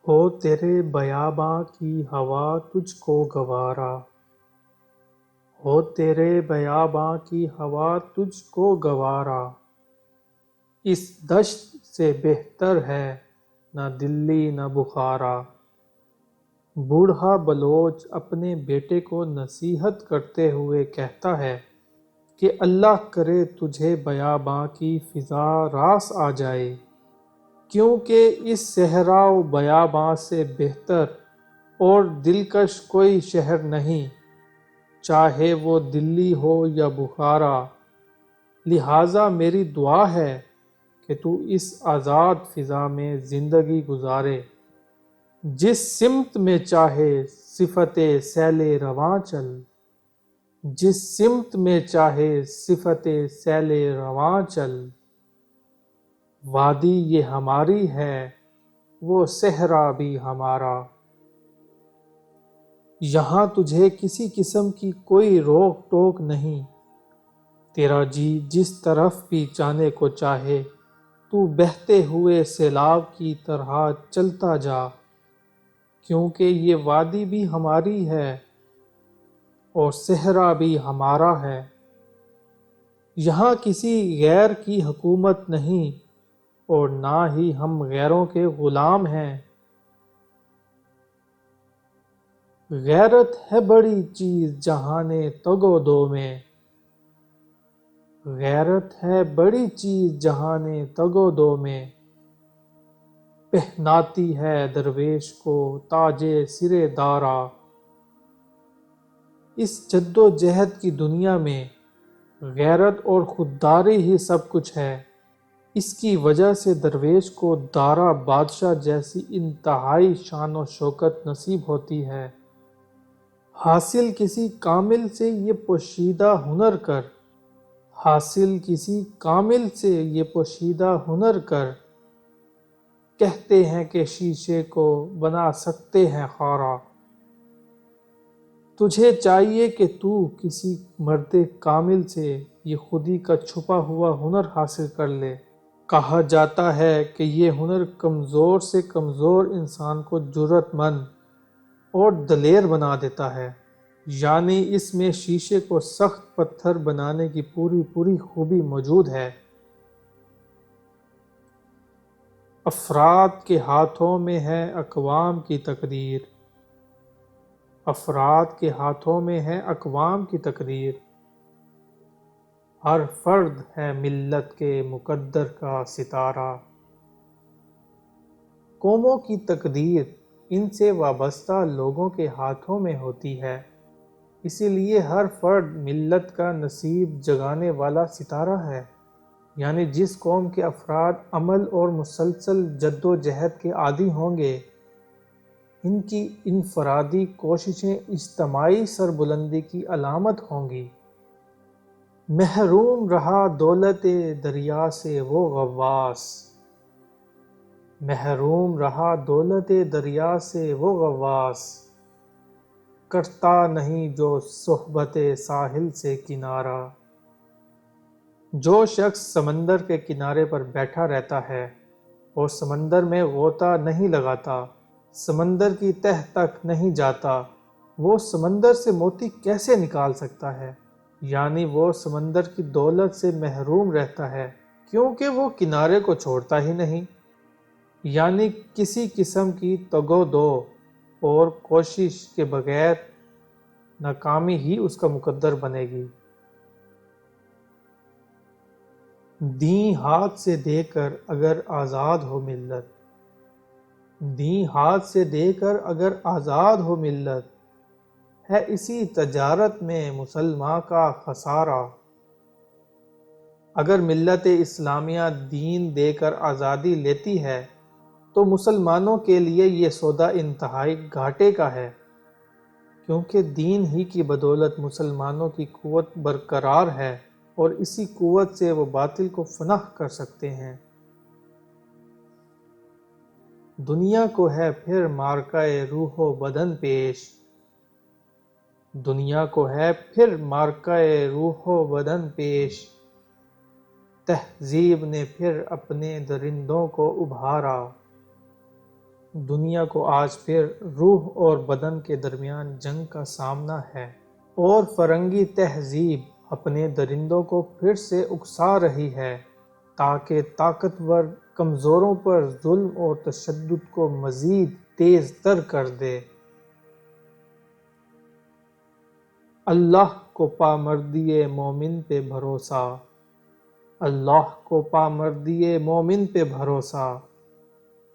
ہو تیرے بیاباں کی ہوا تجھ کو گوارا، ہو تیرے بیاباں کی ہوا تجھ کو گوارا، اس دشت سے بہتر ہے نہ دلی نہ بخارا۔ بوڑھا بلوچ اپنے بیٹے کو نصیحت کرتے ہوئے کہتا ہے کہ اللہ کرے تجھے بیاباں کی فضا راس آ جائے، کیونکہ اس صحرا و بیاباں سے بہتر اور دلکش کوئی شہر نہیں، چاہے وہ دلی ہو یا بخارا۔ لہٰذا میری دعا ہے کہ تو اس آزاد فضا میں زندگی گزارے، جس سمت میں چاہے صفت سیل رواں چل، جس سمت میں چاہے صفت سیل رواں چل۔ وادی یہ ہماری ہے، وہ صحرا بھی ہمارا، یہاں تجھے کسی قسم کی کوئی روک ٹوک نہیں، تیرا جی جس طرف بھی جانے کو چاہے تو بہتے ہوئے سیلاب کی طرح چلتا جا، کیونکہ یہ وادی بھی ہماری ہے اور صحرا بھی ہمارا ہے، یہاں کسی غیر کی حکومت نہیں اور نہ ہی ہم غیروں کے غلام ہیں۔ غیرت ہے بڑی چیز جہان تگ و دو میں، غیرت ہے بڑی چیز جہان تگ و دو میں، پہناتی ہے درویش کو تاج سر دارا۔ اس جد و جہد کی دنیا میں غیرت اور خودداری ہی سب کچھ ہے، اس کی وجہ سے درویش کو دارا بادشاہ جیسی انتہائی شان و شوکت نصیب ہوتی ہے۔ حاصل کسی کامل سے یہ پوشیدہ ہنر کر، حاصل کسی کامل سے یہ پوشیدہ ہنر کر، کہتے ہیں کہ شیشے کو بنا سکتے ہیں خارا۔ تجھے چاہیے کہ تو کسی مرد کامل سے یہ خودی کا چھپا ہوا ہنر حاصل کر لے۔ کہا جاتا ہے کہ یہ ہنر کمزور سے کمزور انسان کو جرأت مند اور دلیر بنا دیتا ہے، یعنی اس میں شیشے کو سخت پتھر بنانے کی پوری خوبی موجود ہے۔ افراد کے ہاتھوں میں ہے اقوام کی تقدیر، افراد کے ہاتھوں میں ہے اقوام کی تقدیر، ہر فرد ہے ملت کے مقدر کا ستارہ۔ قوموں کی تقدیر ان سے وابستہ لوگوں کے ہاتھوں میں ہوتی ہے، اسی لیے ہر فرد ملت کا نصیب جگانے والا ستارہ ہے، یعنی جس قوم کے افراد عمل اور مسلسل جد و جہد کے عادی ہوں گے، ان کی انفرادی کوششیں اجتماعی سربلندی کی علامت ہوں گی۔ محروم رہا دولت دریا سے وہ غواص، محروم رہا دولت دریا سے وہ غواص، کرتا نہیں جو صحبت ساحل سے کنارہ۔ جو شخص سمندر کے کنارے پر بیٹھا رہتا ہے اور سمندر میں غوطہ نہیں لگاتا، سمندر کی تہہ تک نہیں جاتا، وہ سمندر سے موتی کیسے نکال سکتا ہے؟ یعنی وہ سمندر کی دولت سے محروم رہتا ہے کیونکہ وہ کنارے کو چھوڑتا ہی نہیں، یعنی کسی قسم کی تگ و دو اور کوشش کے بغیر ناکامی ہی اس کا مقدر بنے گی۔ دیں ہاتھ سے دے کر اگر آزاد ہو ملت، دیں ہاتھ سے دے کر اگر آزاد ہو ملت، ہے اسی تجارت میں مسلماں کا خسارہ۔ اگر ملت اسلامیہ دین دے کر آزادی لیتی ہے تو مسلمانوں کے لیے یہ سودا انتہائی گھاٹے کا ہے، کیونکہ دین ہی کی بدولت مسلمانوں کی قوت برقرار ہے اور اسی قوت سے وہ باطل کو فناہ کر سکتے ہیں۔ دنیا کو ہے پھر معرکہ روح و بدن پیش، دنیا کو ہے پھر معرکہ روح و بدن پیش، تہذیب نے پھر اپنے درندوں کو ابھارا۔ دنیا کو آج پھر روح اور بدن کے درمیان جنگ کا سامنا ہے، اور فرنگی تہذیب اپنے درندوں کو پھر سے اکسا رہی ہے تاکہ طاقتور کمزوروں پر ظلم اور تشدد کو مزید تیز تر کر دے۔ اللہ کو پامردی مومن پہ بھروسہ، اللہ کو پامردی مومن پہ بھروسہ،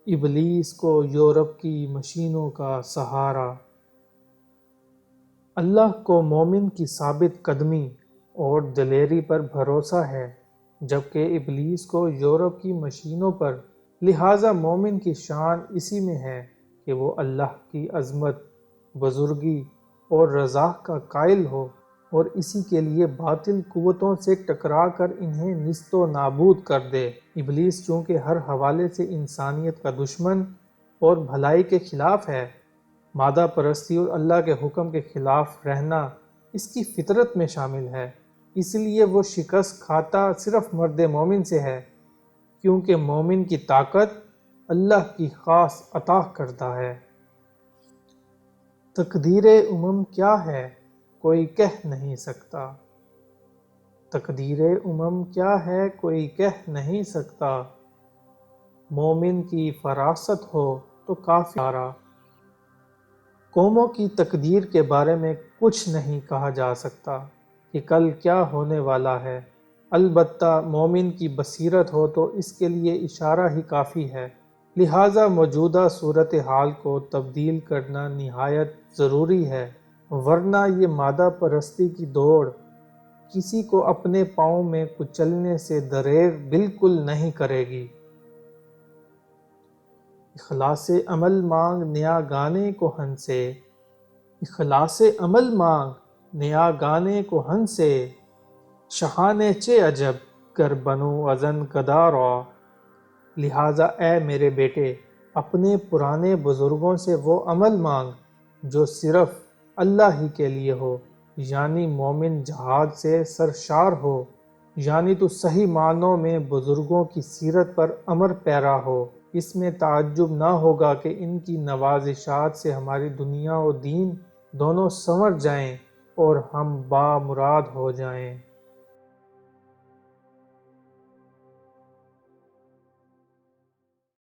ابلیس کو یورپ کی مشینوں کا سہارا۔ اللہ کو مومن کی ثابت قدمی اور دلیری پر بھروسہ ہے، جبکہ ابلیس کو یورپ کی مشینوں پر۔ لہٰذا مومن کی شان اسی میں ہے کہ وہ اللہ کی عظمت، بزرگی اور رضا کا قائل ہو، اور اسی کے لیے باطل قوتوں سے ٹکرا کر انہیں نیست و نابود کر دے۔ ابلیس چونکہ ہر حوالے سے انسانیت کا دشمن اور بھلائی کے خلاف ہے، مادہ پرستی اور اللہ کے حکم کے خلاف رہنا اس کی فطرت میں شامل ہے، اس لیے وہ شکست کھاتا صرف مرد مومن سے ہے، کیونکہ مومن کی طاقت اللہ کی خاص عطا کردہ ہے۔ تقدیر امم کیا ہے کوئی کہہ نہیں سکتا، تقدیر امم کیا ہے کوئی کہہ نہیں سکتا، مومن کی فراست ہو تو کافی آرا۔ قوموں کی تقدیر کے بارے میں کچھ نہیں کہا جا سکتا کہ کل کیا ہونے والا ہے، البتہ مومن کی بصیرت ہو تو اس کے لیے اشارہ ہی کافی ہے۔ لہٰذا موجودہ صورتحال کو تبدیل کرنا نہایت ضروری ہے، ورنہ یہ مادہ پرستی کی دوڑ کسی کو اپنے پاؤں میں کچلنے سے دریغ بالکل نہیں کرے گی۔ اخلاص عمل مانگ نیا گانے کو ہن سے، اخلاص عمل مانگ نیا گانے کو ہن سے، شہانے چے عجب گر بنو ازن گدارا۔ لہٰذا اے میرے بیٹے، اپنے پرانے بزرگوں سے وہ عمل مانگ جو صرف اللہ ہی کے لیے ہو، یعنی مومن جہاد سے سرشار ہو، یعنی تو صحیح معنوں میں بزرگوں کی سیرت پر امر پیرا ہو۔ اس میں تعجب نہ ہوگا کہ ان کی نوازشات سے ہماری دنیا و دین دونوں سنور جائیں اور ہم بامراد ہو جائیں۔